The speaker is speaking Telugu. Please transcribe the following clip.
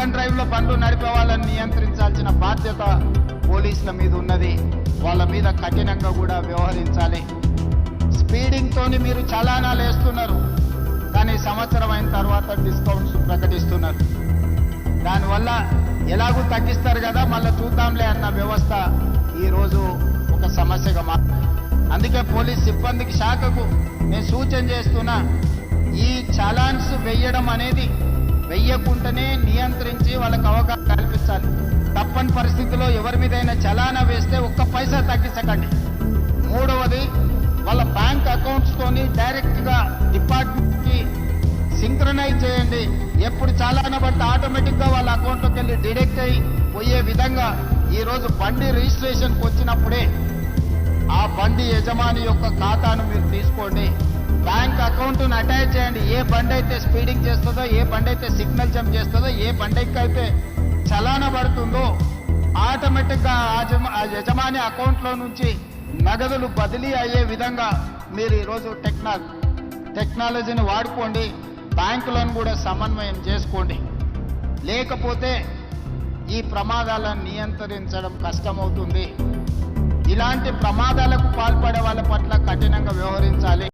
అండ్ డ్రైవ్లో బండ్లు నడిపే వాళ్ళని నియంత్రించాల్సిన బాధ్యత పోలీసుల మీద ఉన్నది. వాళ్ళ మీద కఠినంగా కూడా వ్యవహరించాలి. స్పీడింగ్తోని మీరు చలానాలు వేస్తున్నారు, కానీ సంవత్సరం అయిన తర్వాత డిస్కౌంట్స్ ప్రకటిస్తున్నారు. దానివల్ల ఎలాగూ తగ్గిస్తారు కదా, మళ్ళీ చూద్దాంలే అన్న వ్యవస్థ ఈరోజు ఒక సమస్యగా మారింది. అందుకే పోలీస్ సిబ్బందికి శాఖకు నేను సూచన చేస్తున్నా, ఈ చలాన్స్ వెయ్యడం అనేది వెయ్యకుండానే నియంత్రించి వాళ్ళకు అవగాహన కల్పించాలి. తప్పని పరిస్థితుల్లో ఎవరి మీదైనా చలానా వేస్తే ఒక్క పైసా తగ్గించకండి. మూడవది, వాళ్ళ బ్యాంక్ అకౌంట్స్తోని డైరెక్ట్గా డిపార్ట్మెంట్కి సింక్రనైజ్ చేయండి. ఎప్పుడు చలానా పడితే ఆటోమేటిక్గా వాళ్ళ అకౌంట్లోకి వెళ్ళి డిడక్ట్ అయ్యి పోయే విధంగా ఈరోజు బండి రిజిస్ట్రేషన్కి వచ్చినప్పుడే ఆ బండి యజమాని యొక్క ఖాతాను మీరు తీసుకోండి. బ్యాంక్ అకౌంట్ను అటాచ్ చేయండి. ఏ బండి అయితే స్పీడింగ్ చేస్తుందో, ఏ బండి అయితే సిగ్నల్ జంప్ చేస్తుందో, ఏ బండికి అయితే చలానా పడుతుందో ఆటోమేటిక్గా ఆ యజమాని అకౌంట్లో నుంచి నగదులు బదిలీ అయ్యే విధంగా మీరు ఈరోజు టెక్నాలజీని వాడుకోండి. బ్యాంకులను కూడా సమన్వయం చేసుకోండి. లేకపోతే ఈ ప్రమాదాలను నియంత్రించడం కష్టమవుతుంది. ఇలాంటి ప్రమాదాలకు పాల్పడే వాళ్ళ పట్ల కఠినంగా వ్యవహరించాలి.